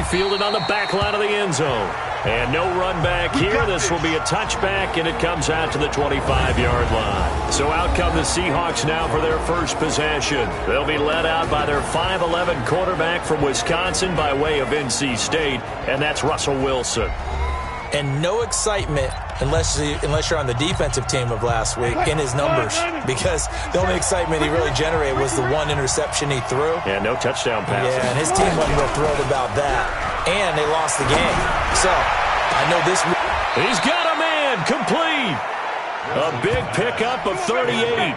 be fielded on the back line of the end zone. And no run back here. This will be a touchback, and it comes out to the 25-yard line. So out come the Seahawks now for their first possession. They'll be led out by their 5'11 quarterback from Wisconsin by way of NC State, and that's Russell Wilson. And no excitement unless you're on the defensive team of last week in his numbers, because the only excitement he really generated was the one interception he threw. Yeah, no touchdown pass. Yeah, and his team wasn't real thrilled about that. And they lost the game. So, I know this. He's got a man, complete. A big pickup of 38.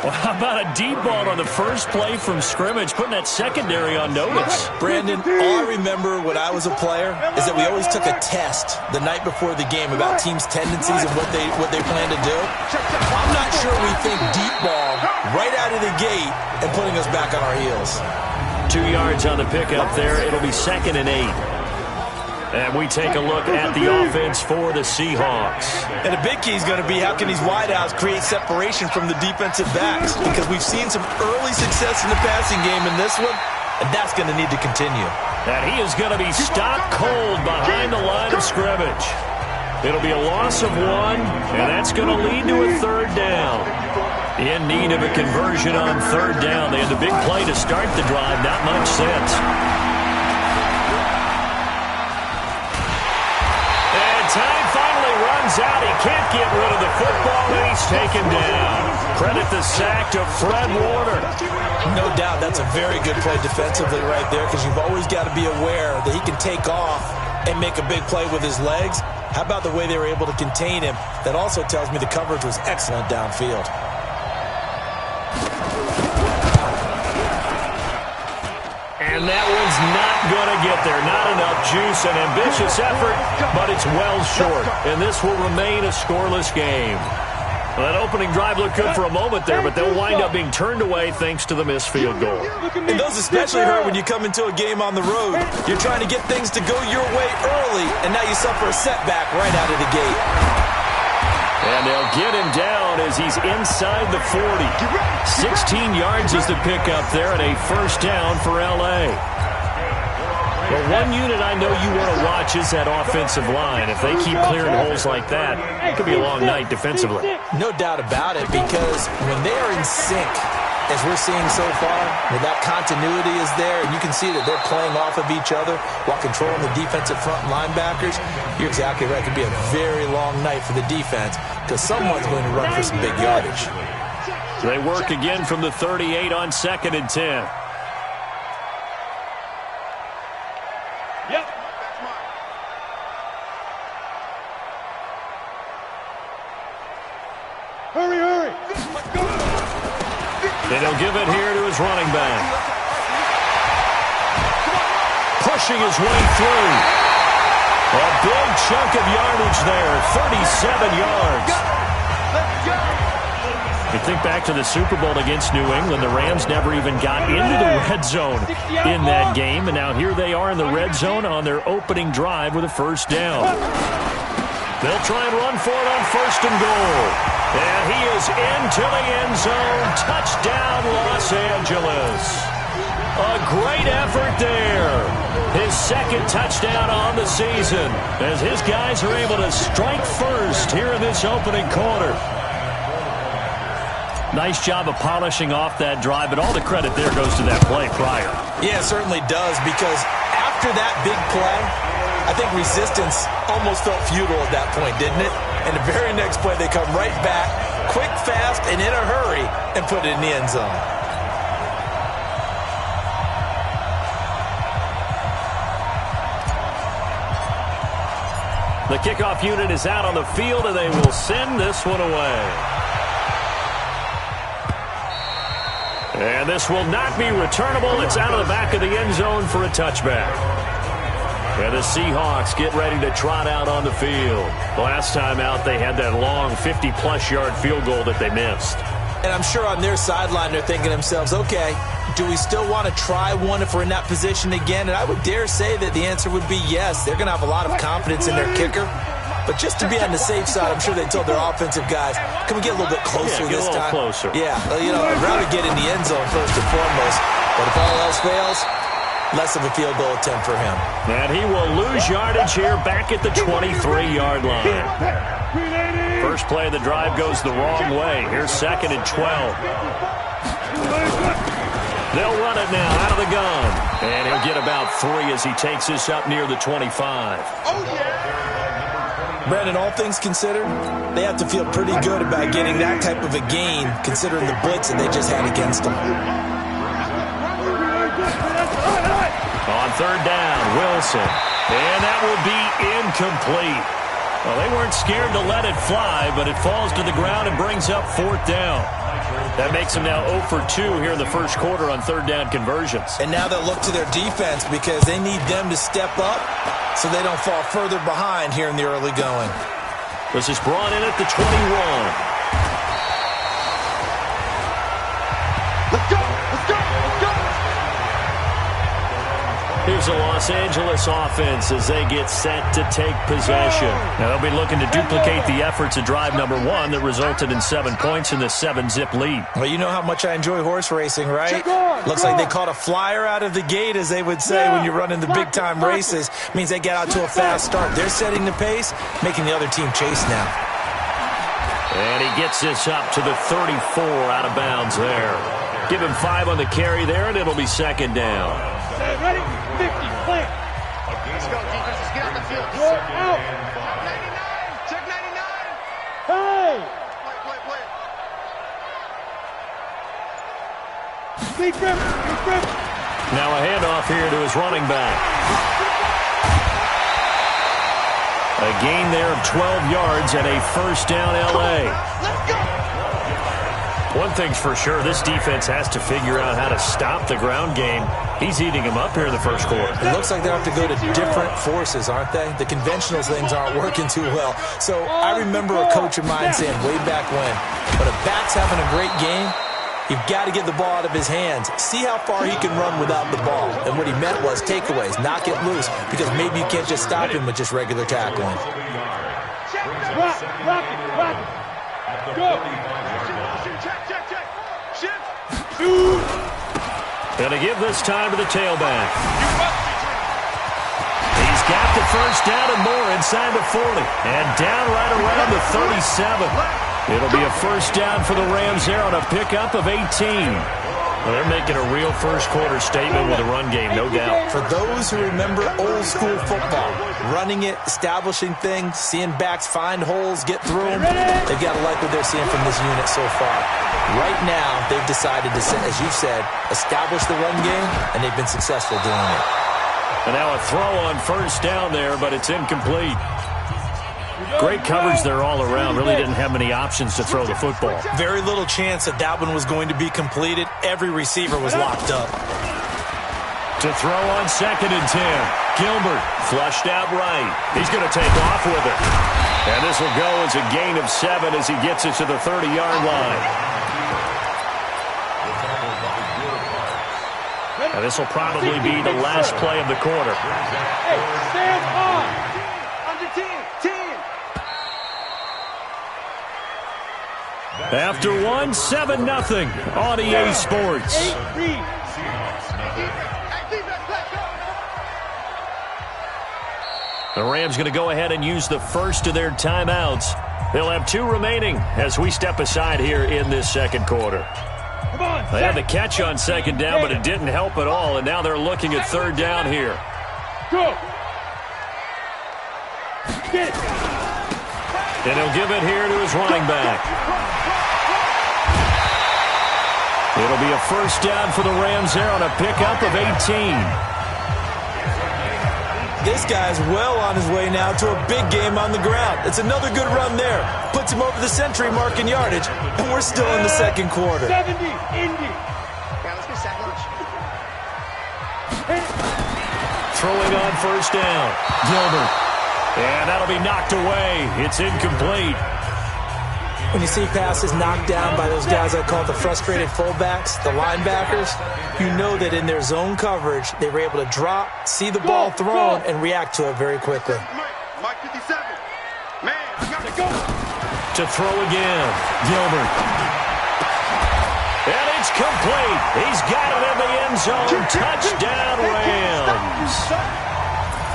Well, how about a deep ball on the first play from scrimmage, putting that secondary on notice? Brandon, all I remember when I was a player is that we always took a test the night before the game about teams' tendencies and what they plan to do. I'm not sure we think deep ball right out of the gate and putting us back on our heels. 2 yards on the pickup there. It'll be 2nd and 8. And we take a look at the offense for the Seahawks. And the big key is going to be how can these wideouts create separation from the defensive backs, because we've seen some early success in the passing game in this one, and that's going to need to continue. And he is going to be stopped cold behind the line of scrimmage. It'll be a loss of 1, and that's going to lead to a 3rd down. In need of a conversion on 3rd down. They had the big play to start the drive, not much sense. Time finally runs out. He can't get rid of the football, and he's taken down. Credit the sack to Fred Warner. No doubt that's a very good play defensively right there, because you've always got to be aware that he can take off and make a big play with his legs. How about the way they were able to contain him? That also tells me the coverage was excellent downfield. And that one's not going to get there. Not enough juice. An ambitious effort, but it's well short. And this will remain a scoreless game. Well, that opening drive looked good for a moment there, but they'll wind up being turned away thanks to the missed field goal. And those especially hurt when you come into a game on the road. You're trying to get things to go your way early, and now you suffer a setback right out of the gate. And they'll get him down as he's inside the 40. 16 yards is the pickup there, and a 1st down for L.A. Well, one unit I know you want to watch is that offensive line. If they keep clearing holes like that, it could be a long night defensively. No doubt about it, because when they are in sync, as we're seeing so far, where that continuity is there, and you can see that they're playing off of each other while controlling the defensive front linebackers, you're exactly right. It could be a very long night for the defense, because someone's going to run for some big yardage. They work again from the 38 on 2nd and 10. Yep. Hurry, hurry. And he'll give it here to his running back. Pushing his way through. A big chunk of yardage there, 37 yards. You think back to the Super Bowl against New England, the Rams never even got into the red zone in that game, and now here they are in the red zone on their opening drive with a 1st down. They'll try and run for it on 1st and goal. And he is into the end zone. Touchdown, Los Angeles. A great effort there. His 2nd touchdown on the season, as his guys are able to strike first here in this opening quarter. Nice job of polishing off that drive, but all the credit there goes to that play prior. Yeah, it certainly does, because after that big play, I think resistance almost felt futile at that point, didn't it? And the very next play, they come right back, quick, fast, and in a hurry, and put it in the end zone. The kickoff unit is out on the field, and they will send this one away. And this will not be returnable. It's out of the back of the end zone for a touchback. And the Seahawks get ready to trot out on the field. Last time out, they had that long 50-plus yard field goal that they missed. And I'm sure on their sideline they're thinking to themselves, okay, do we still want to try one if we're in that position again? And I would dare say that the answer would be yes. They're going to have a lot of confidence in their kicker. But just to be on the safe side, I'm sure they told their offensive guys, can we get a little bit closer this time? Closer. Yeah, well, I'd rather get in the end zone first and foremost. But if all else fails, less of a field goal attempt for him. And he will lose yardage here back at the 23-yard line. First play of the drive goes the wrong way. Here's 2nd and 12. They'll run it now out of the gun. And he'll get about 3 as he takes this up near the 25. Brandon, all things considered, they have to feel pretty good about getting that type of a gain considering the blitz that they just had against them. On 3rd down, Wilson. And that will be incomplete. Well, they weren't scared to let it fly, but it falls to the ground and brings up 4th down. That makes them now 0 for 2 here in the first quarter on 3rd down conversions. And now they'll look to their defense because they need them to step up so they don't fall further behind here in the early going. This is brought in at the 21. Let's go! Let's go! Let's go! Here's the Los Angeles offense as they get set to take possession. Now they'll be looking to duplicate the efforts of drive number 1 that resulted in 7 points in the 7-zip lead. Well, you know how much I enjoy horse racing, right? Looks like they caught a flyer out of the gate, as they would say when you're running the big-time races. Means they get out to a fast start. They're setting the pace, making the other team chase now. And he gets this up to the 34 out of bounds there. Give him 5 on the carry there, and it'll be 2nd down. Ready? 50, plant. Let's go, defense. Let's get out the field. You're out. Check 99. Hey! Play. Big grip. Big grip. Now a handoff here to his running back. A gain there of 12 yards and a 1st down L.A. Let's go. One thing's for sure, this defense has to figure out how to stop the ground game. He's eating him up here in the first quarter. It looks like they have to go to different forces, aren't they? The conventional things aren't working too well. So I remember a coach of mine saying way back when a back's having a great game, you've got to get the ball out of his hands. See how far he can run without the ball. And what he meant was takeaways, knock it loose, because maybe you can't just stop him with just regular tackling. Rock it. Go. Check. Shift. Gonna give this time to the tailback. He's got the 1st down and more inside the 40. And down right around the 37. It'll be a 1st down for the Rams there on a pickup of 18. Well, they're making a real first quarter statement with a run game, no doubt. For those who remember old school football, running it, establishing things, seeing backs find holes, get through them, they've got to like what they're seeing from this unit so far. Right now, they've decided to, as you said, establish the run game, and they've been successful doing it. And now a throw on 1st down there, but it's incomplete. Great coverage there all around. Really didn't have many options to throw the football. Very little chance that that one was going to be completed. Every receiver was locked up. To throw on 2nd and 10. Gilbert flushed out right. He's going to take off with it. And this will go as a gain of 7 as he gets it to the 30-yard line. And this will probably be the last play of the quarter. Hey, stand on. Under 10. After 1, 7-0 on EA Sports. 8 read. The Rams going to go ahead and use the first of their timeouts. They'll have 2 remaining as we step aside here in this second quarter. Come on. They had the catch on 2nd down, but it didn't help at all, and now they're looking at 3rd down here. Go. Get it. And he'll give it here to his running back. It'll be a 1st down for the Rams there on a pickup of 18. This guy's well on his way now to a big game on the ground. It's another good run there. Puts him over the century mark in yardage, and we're still in the second quarter. 70, Indy. Yeah, let's get sack lunch. Throwing on 1st down. Gilbert. And that'll be knocked away. It's incomplete. When you see passes knocked down by those guys I call the frustrated fullbacks, the linebackers, you know that in their zone coverage, they were able to drop, see the ball thrown, and react to it very quickly. Mike 57. Man, I got to go. To throw again. Gilbert. And it's complete. He's got it in the end zone. Touchdown, Rams.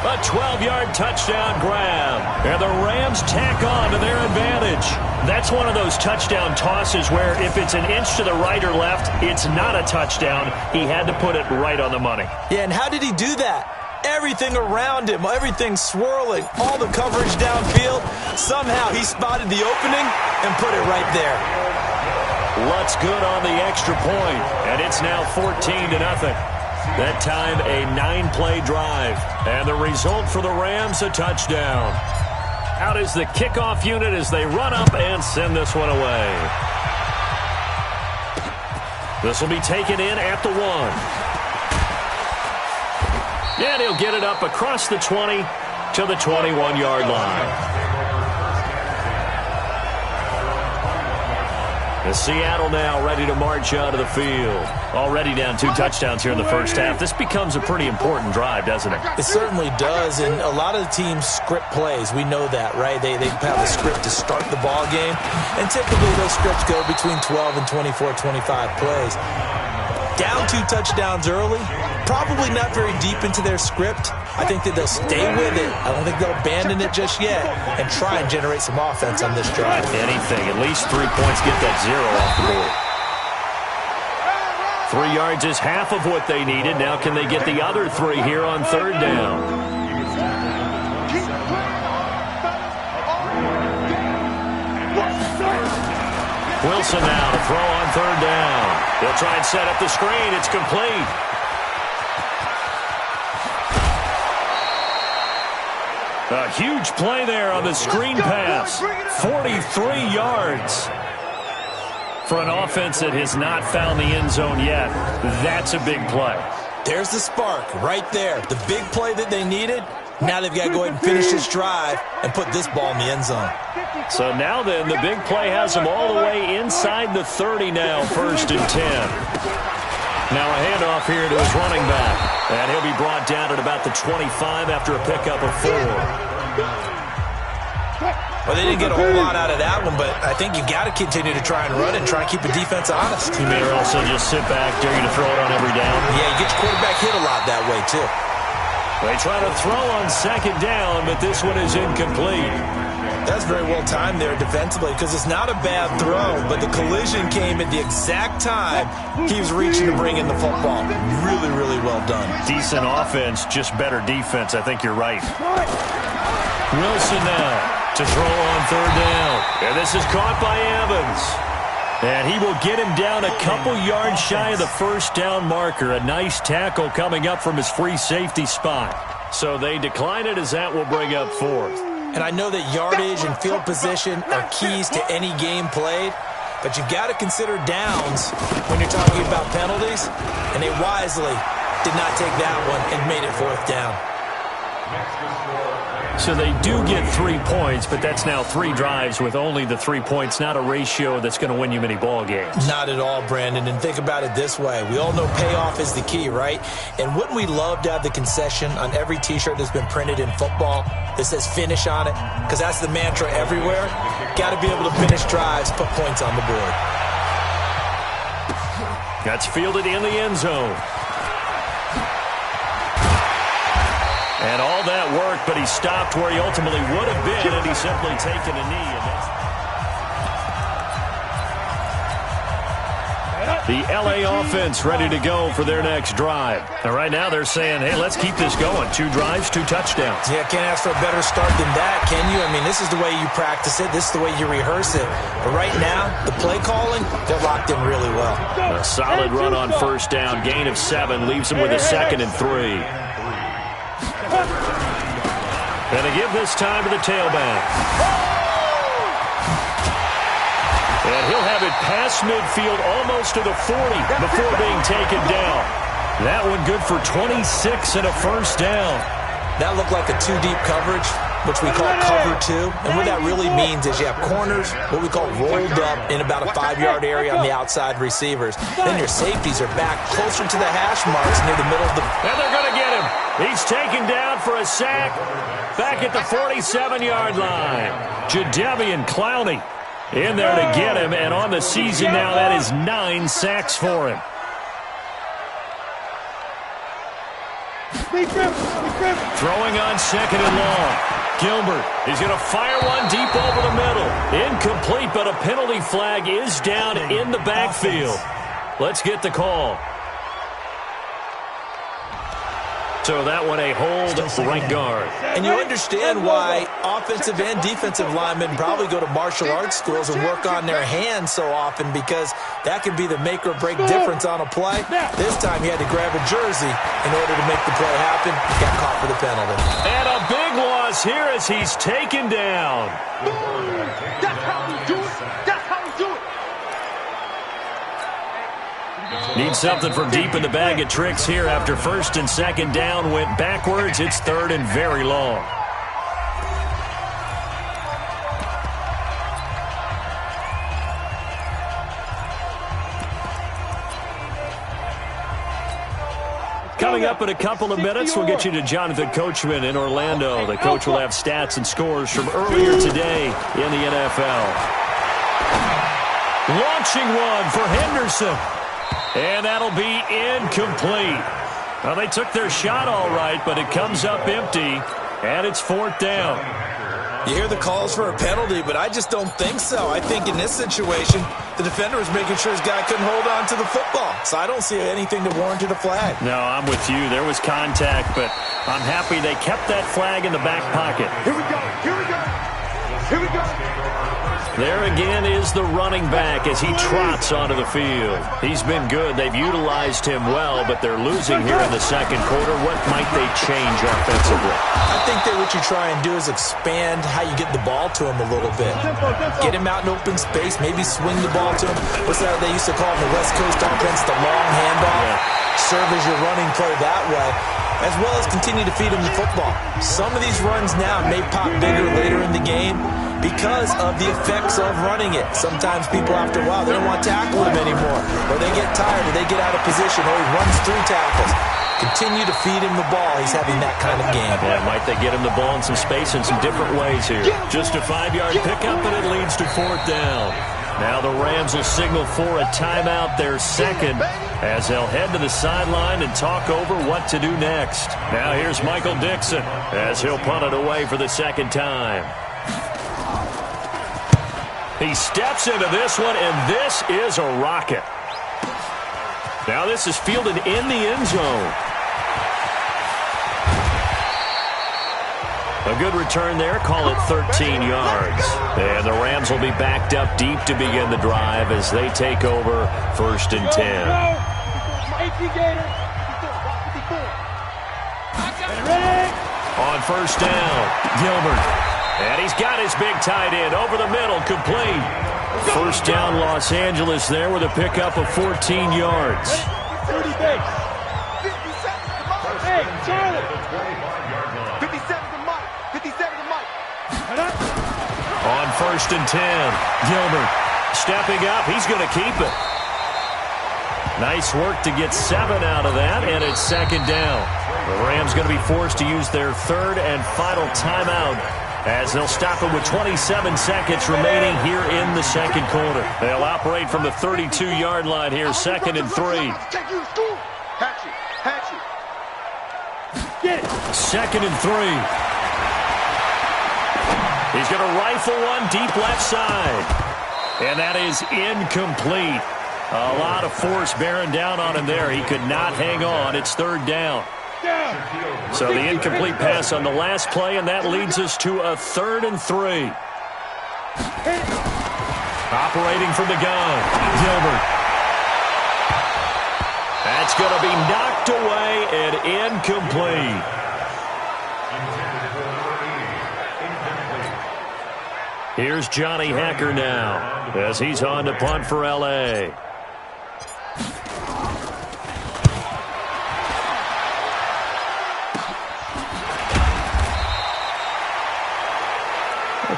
A 12-yard touchdown grab. And the Rams tack on to their advantage. That's one of those touchdown tosses where if it's an inch to the right or left, it's not a touchdown. He had to put it right on the money. Yeah, and how did he do that? Everything around him, everything swirling, all the coverage downfield. Somehow he spotted the opening and put it right there. Lutz good on the extra point, and it's now 14-0. That time a 9-play drive, and the result for the Rams, a touchdown. Out is the kickoff unit as they run up and send this one away. This will be taken in at the 1. And he'll get it up across the 20 to the 21-yard line. The Seattle now ready to march out of the field. Already down 2 touchdowns here in the first half. This becomes a pretty important drive, doesn't it? It certainly does, and a lot of the teams script plays. We know that, right? They have a script to start the ball game, and typically those scripts go between 12 and 24, 25 plays. Down 2 touchdowns early, probably not very deep into their script. I think that they'll stay with it. I don't think they'll abandon it just yet and try and generate some offense on this drive. Anything, at least 3 points, get that 0 off the board. 3 yards is half of what they needed. Now can they get the other 3 here on 3rd down? Wilson now to throw on 3rd down. They'll try and set up the screen. It's complete. A huge play there on the screen pass. 43 yards. For an offense that has not found the end zone yet, that's a big play. There's the spark right there. The big play that they needed. Now they've got to go ahead and finish this drive and put this ball in the end zone. So now then, the big play has them all the way inside the 30 now, 1st and 10. Now a handoff here to his running back. And he'll be brought down at about the 25 after a pickup of 4. Well, they didn't get a whole lot out of that one, but I think you got to continue to try and run and try and keep the defense honest. You may also just sit back, dare you to throw it on every down. Yeah, you get your quarterback hit a lot that way, too. They try to throw on 2nd down, but this one is incomplete. That's very well timed there defensively because it's not a bad throw, but the collision came at the exact time he was reaching to bring in the football. Really, really well done. Decent offense, just better defense. I think you're right. Wilson now to throw on 3rd down. And this is caught by Evans. And he will get him down a couple yards shy of the 1st down marker. A nice tackle coming up from his free safety spot. So they decline it as that will bring up 4th. And I know that yardage and field position are keys to any game played, but you've got to consider downs when you're talking about penalties, and they wisely did not take that one and made it 4th down. So they do get 3 points, but that's now 3 drives with only the 3 points, not a ratio that's going to win you many ball games. Not at all, Brandon, and think about it this way. We all know payoff is the key, right? And wouldn't we love to have the concession on every T-shirt that's been printed in football that says finish on it? Because that's the mantra everywhere. Got to be able to finish drives, put points on the board. That's fielded in the end zone. And all that work, but he stopped where he ultimately would have been, and he's simply taken a knee. And the L.A. offense ready to go for their next drive. And right now they're saying, hey, let's keep this going. 2 drives, 2 touchdowns. Yeah, can't ask for a better start than that, can you? I mean, this is the way you practice it. This is the way you rehearse it. But right now, the play calling, they're locked in really well. A solid run on 1st down. Gain of 7 leaves him with a 2nd and 3. And they give this time to the tailback. And he'll have it past midfield almost to the 40 before being taken down. That one good for 26 and a 1st down. That looked like a 2-deep coverage, which we call cover 2. And what that really means is you have corners, what we call rolled up in about a 5-yard area on the outside receivers. Then your safeties are back closer to the hash marks near the middle of the... And they're going to get him. He's taken down for a sack back at the 47-yard line. Jadeveon Clowney in there to get him, and on the season now, that is 9 sacks for him. Throwing on second and long. Gilbert is going to fire one deep over the middle. Incomplete, but a penalty flag is down in the backfield. Let's get the call. So that one a hold right guard. And you understand why offensive and defensive linemen probably go to martial arts schools and work on their hands so often, because that can be the make or break difference on a play. This time he had to grab a jersey in order to make the play happen. He got caught for the penalty. And a big loss here as he's taken down. That's how we do it. That's how we do it. Need something from deep in the bag of tricks here after first and second down went backwards. It's third and very long. Coming up in a couple of minutes, we'll get you to Jonathan Coachman in Orlando. The coach will have stats and scores from earlier today in the NFL. Launching one for Henderson. And that'll be incomplete. Well, they took their shot all right, but it comes up empty, and it's fourth down. You hear the calls for a penalty, but I just don't think so. I think in this situation, the defender was making sure his guy couldn't hold on to the football. So I don't see anything that warranted a flag. No, I'm with you. There was contact, but I'm happy they kept that flag in the back pocket. Here we go. Here we go. Here we go. There again is the running back as he trots onto the field. He's been good. They've utilized him well, but they're losing here in the second quarter. What might they change offensively? I think that what you try and do is expand how you get the ball to him a little bit. Get him out in open space, maybe swing the ball to him. What's that they used to call in the West Coast offense, the long handoff? Serve as your running play that way, as well as continue to feed him the football. Some of these runs now may pop bigger later in the game because of the effects of running it. Sometimes people, after a while, they don't want to tackle him anymore, or they get tired, or they get out of position, or he runs through tackles. Continue to feed him the ball. He's having that kind of game. Yeah, might they get him the ball in some space in some different ways here. Just a 5-yard pickup, and it leads to fourth down. Now the Rams will signal for a timeout, their second, as they'll head to the sideline and talk over what to do next. Now here's Michael Dixon as he'll punt it away for the second time. He steps into this one, and this is a rocket. Now this is fielded in the end zone. A good return there, call it 13 yards. And the Rams will be backed up deep to begin the drive as they take over first and 10. On first down, Gilbert. And he's got his big tight end over the middle, complete. First down, Los Angeles there with a pickup of 14 yards. 30 base. 57 Hey, Charlie. 57 to Mike. 57 to Mike. On first and 10, Gilbert stepping up. He's going to keep it. Nice work to get 7 out of that, and it's second down. The Rams going to be forced to use their third and final timeout as they'll stop it with 27 seconds remaining here in the second quarter. They'll operate from the 32-yard line here, second and 3. Second and 3. He's going to rifle one deep left side. And that is incomplete. A lot of force bearing down on him there. He could not hang on. It's third down. So the incomplete pass on the last play, and that leads us to a third and 3. Operating from the gun, Gilbert. That's going to be knocked away and incomplete. Here's Johnny Hacker now as he's on to punt for L.A.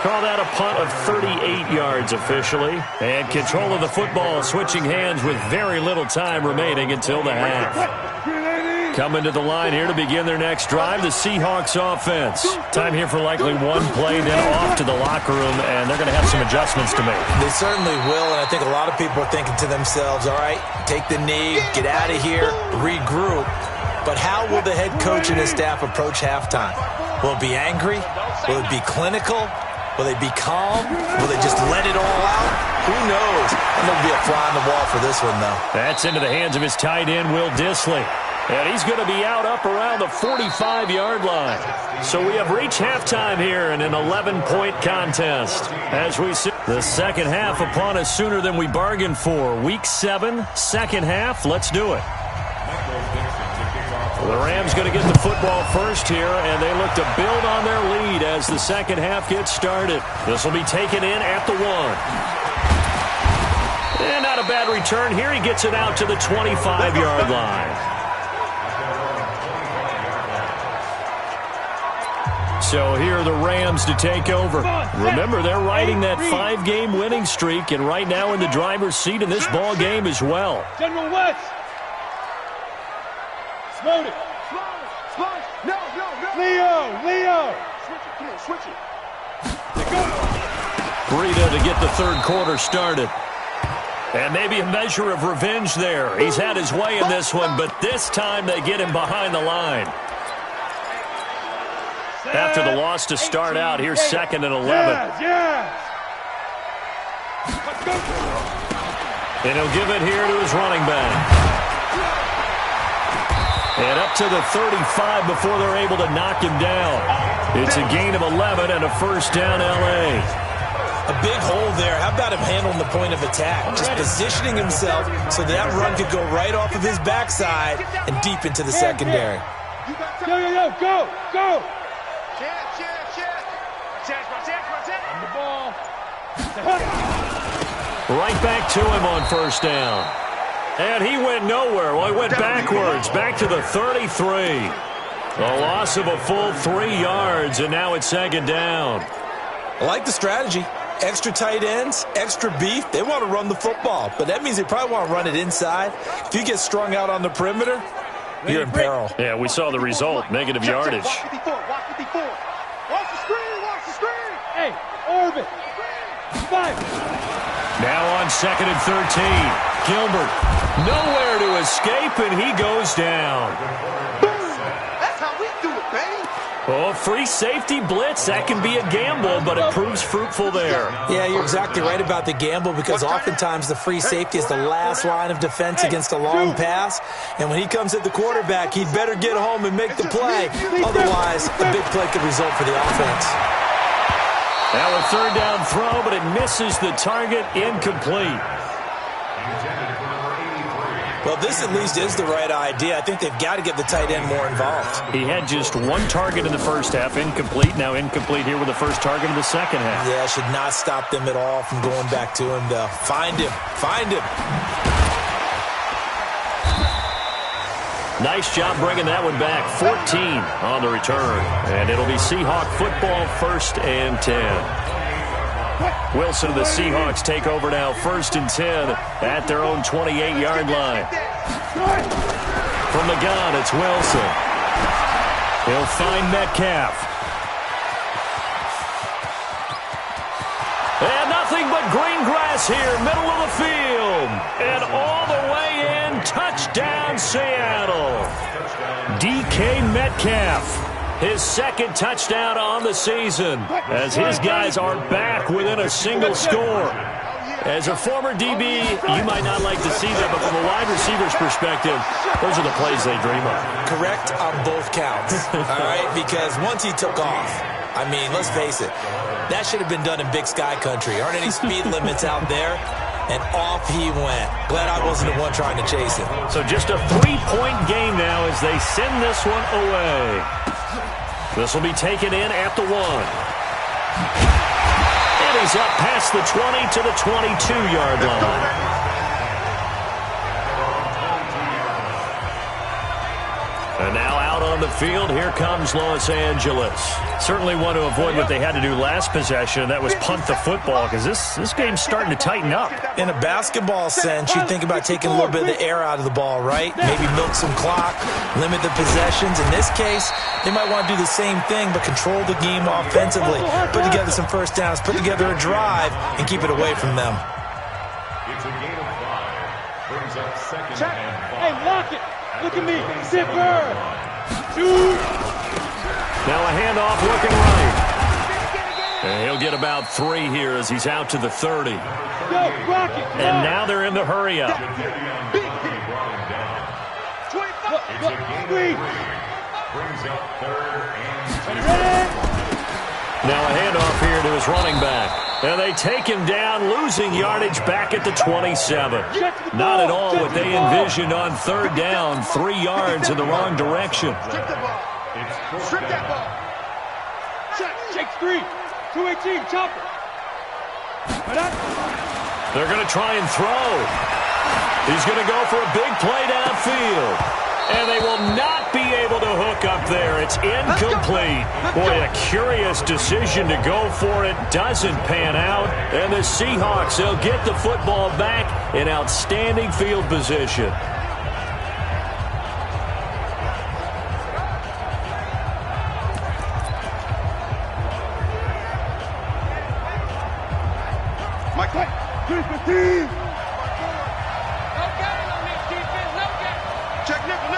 Call that a punt of 38 yards officially. And control of the football switching hands with very little time remaining until the half. Coming to the line here to begin their next drive, the Seahawks offense. Time here for likely one play, then off to the locker room, and they're going to have some adjustments to make. They certainly will, and I think a lot of people are thinking to themselves, all right, take the knee, get out of here, regroup. But how will the head coach and his staff approach halftime? Will it be angry? Will it be clinical? Will they be calm? Will they just let it all out? Who knows? I'm going to be a fly on the wall for this one, though. That's into the hands of his tight end, Will Dissly. And he's going to be out up around the 45-yard line. So we have reached halftime here in an 11-point contest. As we see the second half upon us sooner than we bargained for. Week 7, second half. Let's do it. The Rams going to get the football first here, and they look to build on their lead as the second half gets started. This will be taken in at the 1. And not a bad return here. He gets it out to the 25-yard line. So here are the Rams to take over. Remember, they're riding that 5-game winning streak, and right now in the driver's seat in this ball game as well. General West. Slow it. No. Leo. Switch it. Breida to get the third quarter started. And maybe a measure of revenge there. He's had his way in this one, but this time they get him behind the line. After the loss to start out, here's 2nd and 11. Yes. Let's go. And he'll give it here to his running back. And up to the 35 before they're able to knock him down. It's a gain of 11 and a first down, L.A. A big hole there. How about him handling the point of attack? Just positioning himself so that run could go right off of his backside and deep into the secondary. Go. On the ball. Right back to him on first down. And he went nowhere. Well, he went backwards, back to the 33. A loss of a full 3 yards, and now it's 2nd down. I like the strategy. Extra tight ends, extra beef. They want to run the football, but that means they probably want to run it inside. If you get strung out on the perimeter, you're in peril. Yeah, we saw the result, negative yardage. Watch 54. Watch the screen. Hey, orbit. 5. Now on 2nd and 13. Gilbert, nowhere to escape, and he goes down. That's how we do it, baby. Oh, free safety blitz, that can be a gamble, but it proves fruitful there. Yeah, you're exactly right about the gamble because oftentimes the free safety is the last line of defense against a long pass. And when he comes at the quarterback, he'd better get home and make the play. Otherwise, a big play could result for the offense. Now a third down throw, but it misses the target, incomplete. Well, this at least is the right idea. I think they've got to get the tight end more involved. He had just 1 target in the first half, incomplete. Now incomplete here with the first target in the second half. Yeah, should not stop them at all from going back to him, though. Find him. Nice job bringing that one back. 14 on the return. And it'll be Seahawk football, 1st and 10. Wilson and the Seahawks take over now, 1st and 10 at their own 28-yard line. From the gun, it's Wilson. He'll find Metcalf. And nothing but green grass here, middle of the field. And all the way in, touchdown Seattle. DK Metcalf. His 2nd touchdown on the season as his guys are back within a single score. As a former DB, you might not like to see that, but from a wide receiver's perspective, those are the plays they dream of. Correct on both counts, all right? Because once he took off, I mean, let's face it, that should have been done in Big Sky Country. Aren't any speed limits out there? And off he went. Glad I wasn't the one trying to chase him. So just a 3-point game now as they send this one away. This will be taken in at the 1. And he's up past the 20 to the 22-yard line. And now out on the field. Here comes Los Angeles. Certainly want to avoid what they had to do last possession, and that was punt the football, because this game's starting to tighten up. In a basketball sense, you think about taking a little bit of the air out of the ball, right? Maybe milk some clock, limit the possessions. In this case, they might want to do the same thing, but control the game offensively. Put together some first downs, put together a drive, and keep it away from them. It's a gain of 5. Brings up second Check. and 5. Hey, lock it. Look at me. Zipper. Shoot. Now a handoff looking right. And he'll get about 3 here as he's out to the 30. Go, rock it. And now they're in the hurry up. Big. Three. Brings up 3rd and 2. Now a handoff here to his running back. And they take him down, losing yardage back at the 27. Not at all what they envisioned on 3rd down. 3 yards in the wrong direction. Strip that ball. Strip that ball. Check. Shakes 3. 218. Chopper. They're going to try and throw. He's going to go for a big play downfield. And they will not be able to hook up there. It's incomplete. Boy, a curious decision to go for it. Doesn't pan out. And the Seahawks, they'll get the football back in outstanding field position. Mike, 315. Check nickel.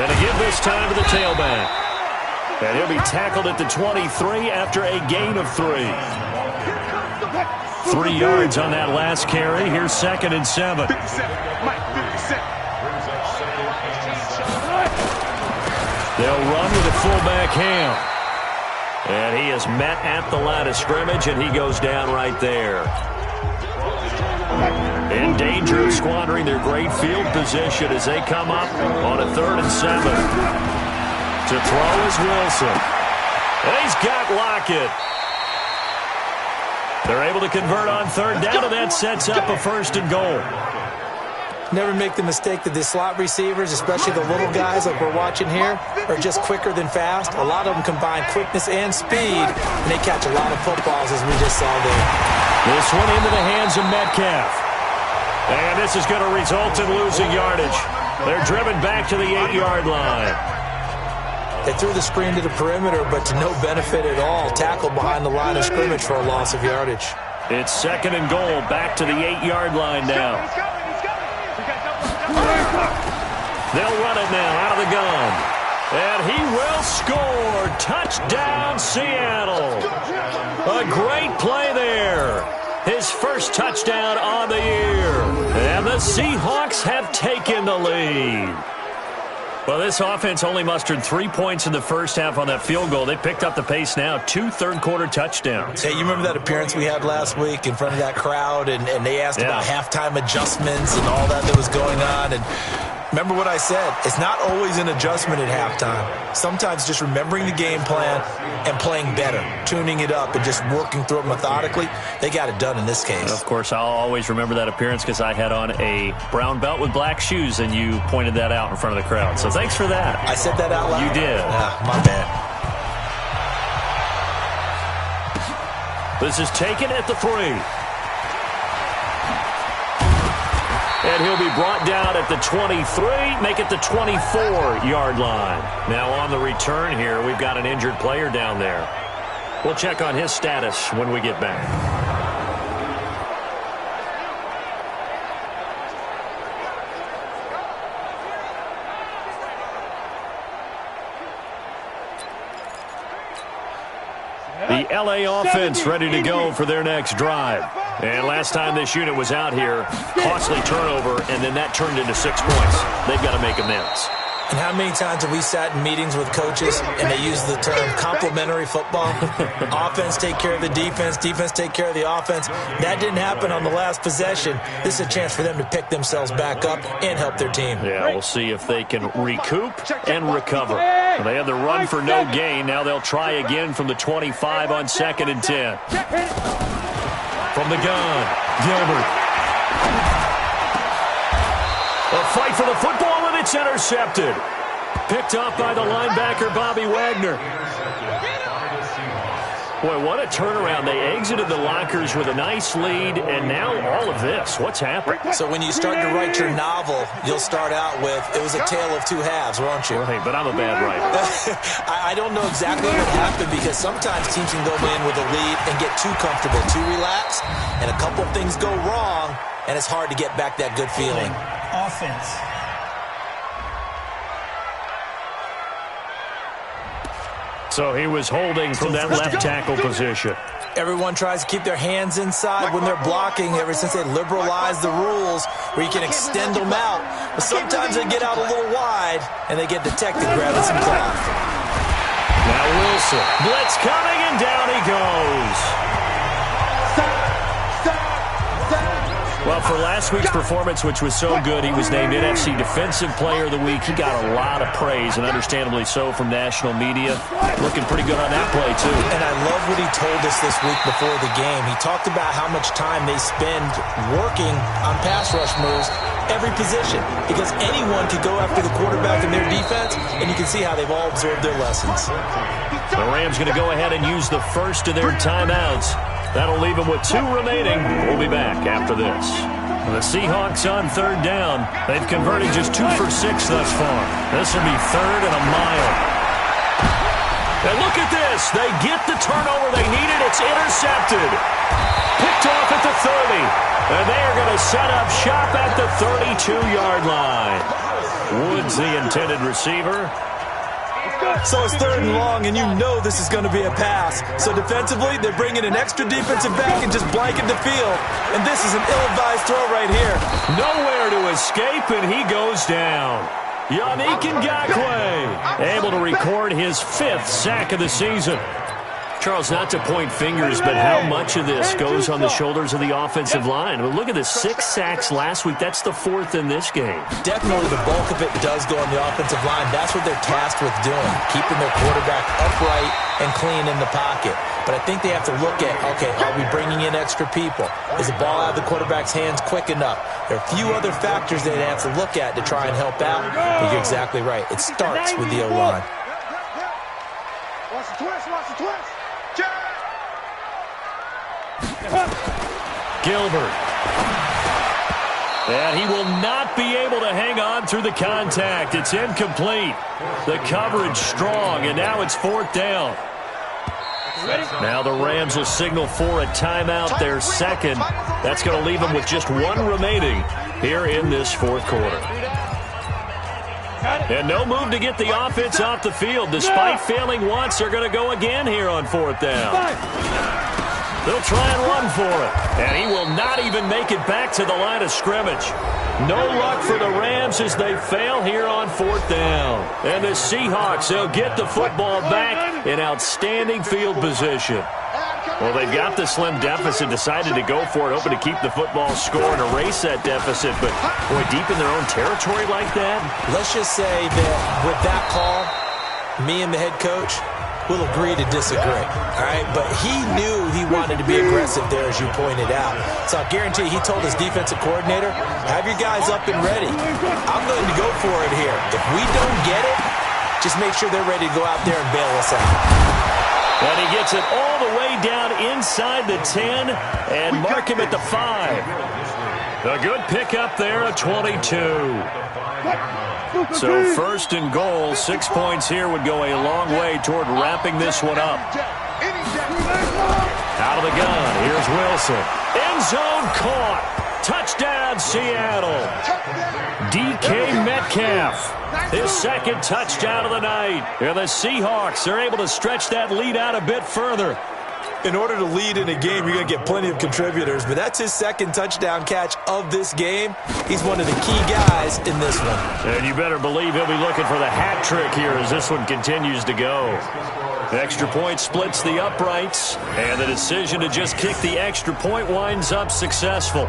And to give this time to the tailback. And he'll be tackled at the 23 after a gain of 3. 3 yards on that last carry. Here's 2nd and 7. 57. Mike, 57. They'll run with a fullback Ham. And he is met at the line of scrimmage, and he goes down right there. In danger of squandering their great field position as they come up on a 3rd and 7. To throw is Wilson. And he's got Lockett. They're able to convert on 3rd down, and that sets up a 1st and goal. Never make the mistake that the slot receivers, especially the little guys like we're watching here, are just quicker than fast. A lot of them combine quickness and speed, and they catch a lot of footballs, as we just saw there. This one into the hands of Metcalf. And this is going to result in losing yardage. They're driven back to the 8-yard line. They threw the screen to the perimeter, but to no benefit at all. Tackled behind the line of scrimmage for a loss of yardage. It's 2nd and goal, back to the 8-yard line now. They'll run it now out of the gun. And he will score. Touchdown, Seattle. A great play there. His first touchdown on the year. And the Seahawks have taken the lead. Well, this offense only mustered 3 points in the first half on that field goal. They picked up the pace now. 2 third-quarter touchdowns. Hey, you remember that appearance we had last week in front of that crowd, and they asked about halftime adjustments and all that was going on, and remember what I said. It's not always an adjustment at halftime. Sometimes just remembering the game plan and playing better, tuning it up and just working through it methodically. They got it done in this case. Of course, I'll always remember that appearance because I had on a brown belt with black shoes, and you pointed that out in front of the crowd. So thanks for that. I said that out loud? You did. My bad. This is taken at the 3. And he'll be brought down at the 23, make it the 24-yard line. Now on the return here, we've got an injured player down there. We'll check on his status when we get back. The L.A. offense ready to go for their next drive. And last time this unit was out here, costly turnover, and then that turned into 6 points. They've got to make amends. And how many times have we sat in meetings with coaches and they use the term complementary football? Offense take care of the defense, defense take care of the offense. That didn't happen on the last possession. This is a chance for them to pick themselves back up and help their team. Yeah, we'll see if they can recoup and recover. They had the run for no gain. Now they'll try again from the 25 on 2nd and 10. From the gun, Gilbert. A fight for the football, and it's It's intercepted. Picked off by the linebacker, Bobby Wagner. Boy, what a turnaround. They exited the lockers with a nice lead, and now all of this. What's happened? So when you start to write your novel, you'll start out with, it was a tale of two halves, won't you? Right, but I'm a bad writer. I don't know exactly what happened, because sometimes teams can go in with a lead and get too comfortable, too relaxed, and a couple of things go wrong, and it's hard to get back that good feeling. Offense. So he was holding from that left tackle position. Everyone tries to keep their hands inside when they're blocking ever since they liberalized the rules where you can extend them out. But sometimes they get out a little wide and they get detected grabbing some cloth. Now Wilson. Blitz coming and down he goes. Well, for last week's performance, which was so good, he was named NFC Defensive Player of the Week. He got a lot of praise, and understandably so, from national media. Looking pretty good on that play, too. And I love what he told us this week before the game. He talked about how much time they spend working on pass rush moves, every position, because anyone could go after the quarterback in their defense, and you can see how they've all absorbed their lessons. The Rams going to go ahead and use the first of their timeouts. That'll leave them with 2 remaining. We'll be back after this. The Seahawks on 3rd down. They've converted just 2 for 6 thus far. This will be 3rd and a mile. And look at this. They get the turnover they needed. It's intercepted. Picked off at the 30. And they are going to set up shop at the 32-yard line. Woods, the intended receiver. So it's 3rd and long, and you know this is going to be a pass. So defensively, they're bringing an extra defensive back and just blanket the field. And this is an ill-advised throw right here. Nowhere to escape, and he goes down. Yannick Ngakoue able to record his 5th sack of the season. Charles, not to point fingers, but how much of this goes on the shoulders of the offensive line? Well, look at the 6 sacks last week. That's the 4th in this game. Definitely the bulk of it does go on the offensive line. That's what they're tasked with doing, keeping their quarterback upright and clean in the pocket. But I think they have to look at, okay, are we bringing in extra people? Is the ball out of the quarterback's hands quick enough? There are a few other factors they have to look at to try and help out. But you're exactly right. It starts with the O-line. Watch the twist, watch the twist. Gilbert. And he will not be able to hang on through the contact. It's incomplete. The coverage strong, and now it's 4th down. Now the Rams will signal for a timeout, their 2nd. That's going to leave them with just 1 remaining here in this 4th quarter. And no move to get the offense off the field. Despite failing once, they're going to go again here on 4th down. They'll try and run for it. And he will not even make it back to the line of scrimmage. No luck for the Rams as they fail here on 4th down. And the Seahawks, they'll get the football back in outstanding field position. Well, they've got the slim deficit, decided to go for it, hoping to keep the football score and erase that deficit. But, boy, deep in their own territory like that? Let's just say that with that call, me and the head coach will agree to disagree, all right? But he knew he wanted to be aggressive there, as you pointed out. So I guarantee he told his defensive coordinator, have your guys up and ready. I'm going to go for it here. If we don't get it, just make sure they're ready to go out there and bail us out. And he gets it all the way down inside the 10 and mark him at the 5. A good pickup there, a 22. So 1st and goal, 6 points here would go a long way toward wrapping this one up. Out of the gun, here's Wilson. End zone caught. Touchdown, Seattle. DK Metcalf. His 2nd touchdown of the night. And the Seahawks are able to stretch that lead out a bit further. In order to lead in a game, you're going to get plenty of contributors, but that's his 2nd touchdown catch of this game. He's one of the key guys in this one. And you better believe he'll be looking for the hat trick here as this one continues to go. Extra point splits the uprights, and the decision to just kick the extra point winds up successful.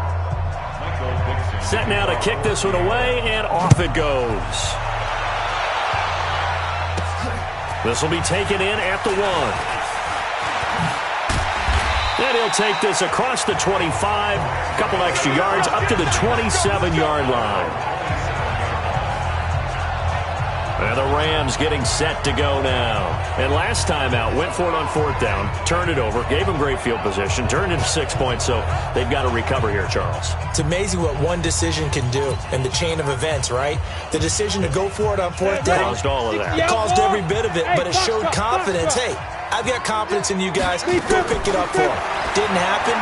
Set now to kick this one away, and off it goes. This will be taken in at the 1. And he'll take this across the 25, a couple extra yards, up to the 27-yard line. Now the Rams getting set to go now. And last time out, went for it on 4th down, turned it over, gave them great field position, turned into 6 points, so they've got to recover here, Charles. It's amazing what one decision can do in the chain of events, right? The decision to go for it on 4th down caused all of that. It caused every bit of it, but it showed confidence. Hey, I've got confidence in you guys. Go pick it up for them. Didn't happen.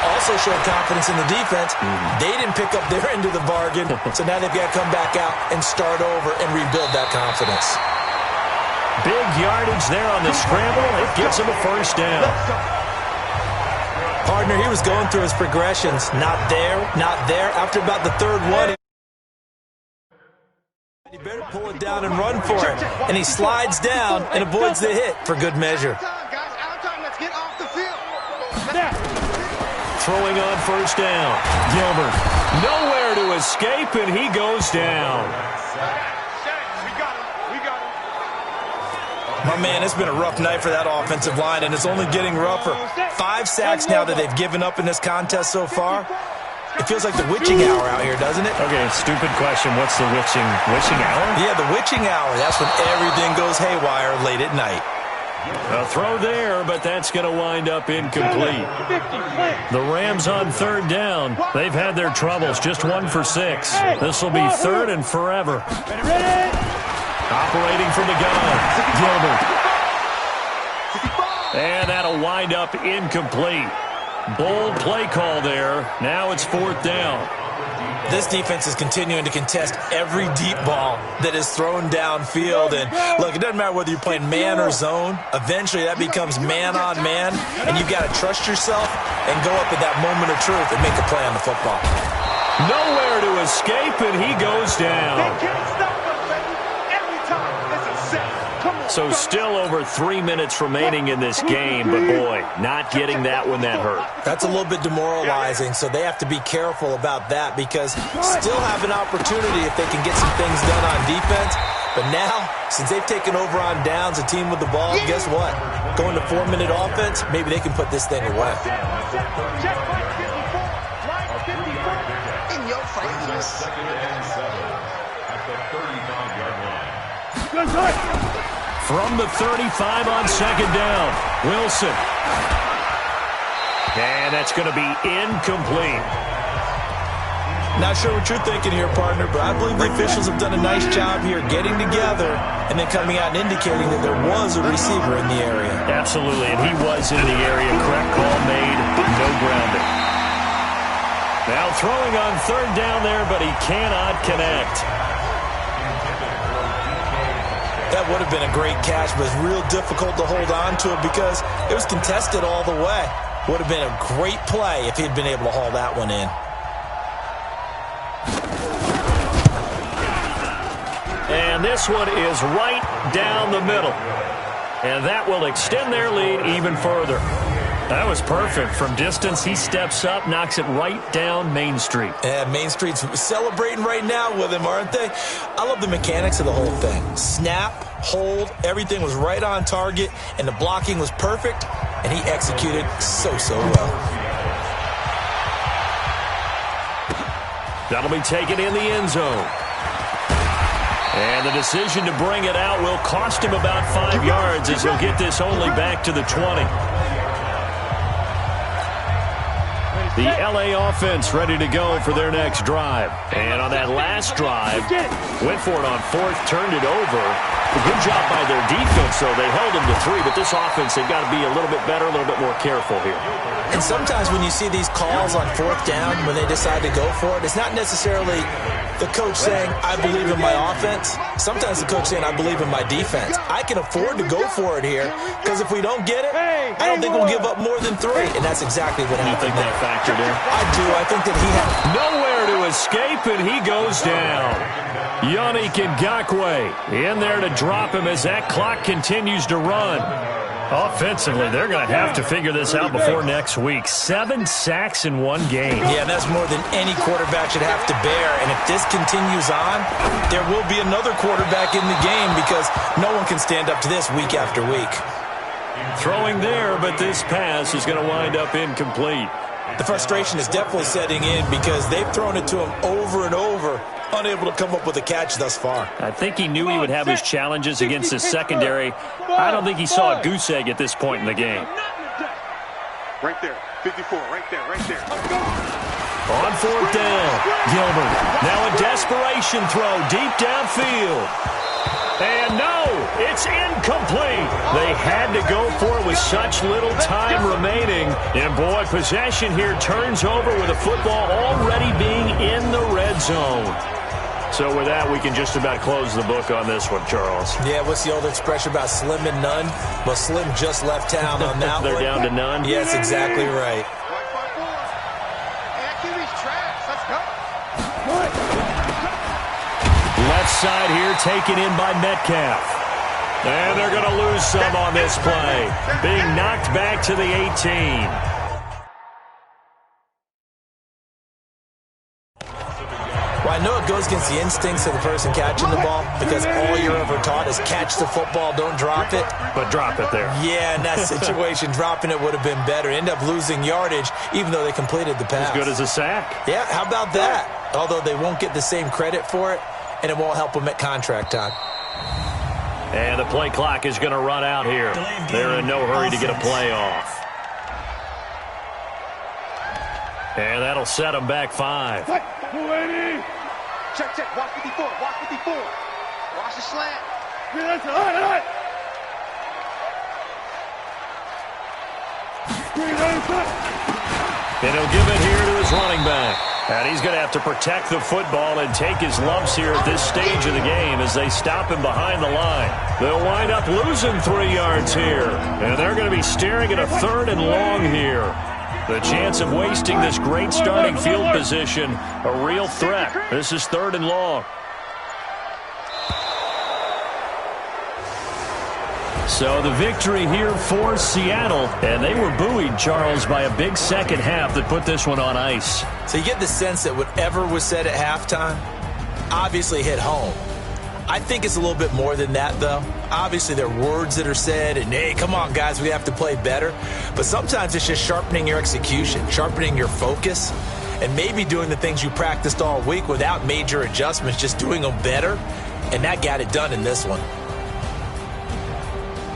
Also showed confidence in the defense. They didn't pick up their end of the bargain, so now they've got to come back out and start over and rebuild that confidence. Big yardage there on the scramble. It gives them a 1st down. Partner, he was going through his progressions. Not there, not there. After about the 3rd one, he better pull it down and run for it. And he slides down and avoids the hit for good measure. Throwing on 1st down. Gilbert, nowhere to escape, and he goes down. My man, it's been a rough night for that offensive line, and it's only getting rougher. 5 sacks now that they've given up in this contest so far. It feels like the witching hour out here, doesn't it? Okay, stupid question. What's the witching hour? Yeah, the witching hour. That's when everything goes haywire late at night. A throw there, but that's going to wind up incomplete. The Rams on 3rd down. They've had their troubles, just 1 for 6. This will be 3rd and forever. Operating from the gun, Gilbert. And that'll wind up incomplete. Bold play call there. Now it's 4th down. This defense is continuing to contest every deep ball that is thrown downfield. And look, it doesn't matter whether you're playing man or zone. Eventually, that becomes man on man. And you've got to trust yourself and go up at that moment of truth and make a play on the football. Nowhere to escape, and he goes down. So still over 3 minutes remaining in this game, but boy, not getting that when that hurt. That's a little bit demoralizing, so they have to be careful about that because still have an opportunity if they can get some things done on defense. But now, since they've taken over on downs, a team with the ball, guess what? Going to 4-minute offense, maybe they can put this thing away. In your face. From the 35 on 2nd down, Wilson. And that's going to be incomplete. Not sure what you're thinking here, partner, but I believe the officials have done a nice job here getting together and then coming out and indicating that there was a receiver in the area. Absolutely, and he was in the area. Correct call made, no grounding. Now throwing on 3rd down there, but he cannot connect. That would have been a great catch, but it's real difficult to hold on to it because it was contested all the way. Would have been a great play if he'd been able to haul that one in. And this one is right down the middle. And that will extend their lead even further. That was perfect. From distance, he steps up, knocks it right down Main Street. Yeah, Main Street's celebrating right now with him, aren't they? I love the mechanics of the whole thing. Snap, hold, everything was right on target, and the blocking was perfect, and he executed so well. That'll be taken in the end zone. And the decision to bring it out will cost him about 5 yards as he'll get this only back to the 20. The LA offense ready to go for their next drive. And on that last drive, went for it on 4th, turned it over. A good job by their defense, though. They held them to 3, but this offense, they've got to be a little bit better, a little bit more careful here. And sometimes when you see these calls on 4th down, when they decide to go for it, it's not necessarily the coach saying, I believe in my offense. Sometimes the coach saying, I believe in my defense. I can afford to go for it here because if we don't get it, I don't think we'll give up more than 3. And that's exactly what happened. You think that factored in? I do. I think that he had nowhere to escape, and he goes down. Yannick Ngakoue in there to drop him as that clock continues to run. Offensively, they're going to have to figure this out before next week. 7 sacks in 1 game. Yeah, that's more than any quarterback should have to bear. And if this continues on, there will be another quarterback in the game because no one can stand up to this week after week. Throwing there, but this pass is going to wind up incomplete. The frustration is definitely setting in because they've thrown it to him over and over, unable to come up with a catch thus far. I think he knew he would have his challenges against his secondary. I don't think he saw a goose egg at this point in the game. Right there, 54, right there. On fourth down, Gilbert. Now a desperation throw deep downfield. And no, it's incomplete. They had to go for it with such little time remaining. And boy, possession here turns over with the football already being in the red zone. So with that, we can just about close the book on this one, Charles. Yeah, what's the old expression about slim and none? Well, Slim just left town on that They're one. down to none? Yes, exactly right. Left side here taken in by Metcalf. And they're going to lose some on this play. Being knocked back to the 18. Well, I know it goes against the instincts of the person catching the ball because all you're ever taught is catch the football, don't drop it. But drop it there. Yeah, in that situation, dropping it would have been better. End up losing yardage even though they completed the pass. As good as a sack. Yeah, how about that? Although they won't get the same credit for it, and it won't help them at contract time. And the play clock is going to run out here. They're in no hurry to get a play off. And that'll set them back 5. Check, watch 54, watch 54. Watch the slant. And he'll give it here to his running back. And he's going to have to protect the football and take his lumps here at this stage of the game as they stop him behind the line. They'll wind up losing 3 yards here. And they're going to be staring at a 3rd and long here. The chance of wasting this great starting field position, a real threat. This is 3rd and long. So the victory here for Seattle, and they were buoyed, Charles, by a big second half that put this one on ice. So you get the sense that whatever was said at halftime obviously hit home. I think it's a little bit more than that, though. Obviously, there are words that are said, and, hey, come on, guys, we have to play better. But sometimes it's just sharpening your execution, sharpening your focus, and maybe doing the things you practiced all week without major adjustments, just doing them better, and that got it done in this one.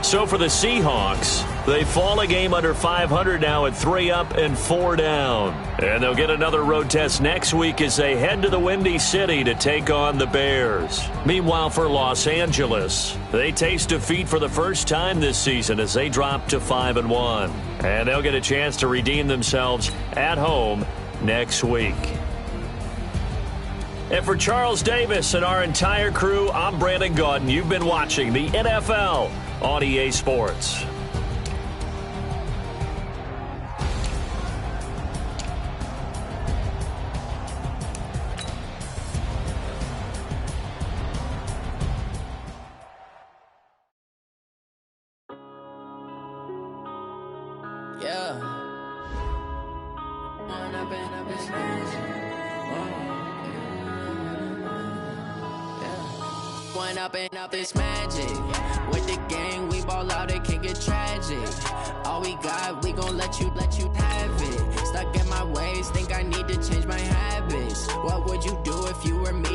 So for the Seahawks, they fall a game under 500 now at 3 up and 4 down. And they'll get another road test next week as they head to the Windy City to take on the Bears. Meanwhile, for Los Angeles, they taste defeat for the first time this season as they drop to 5-1. And they'll get a chance to redeem themselves at home next week. And for Charles Davis and our entire crew, I'm Brandon Gaudin. You've been watching the NFL on EA Sports. Yeah. Up this magic. With the gang, we ball out, it can get tragic. All we got, we gon' let you have it. Stuck in my ways, think I need to change my habits. What would you do if you were me?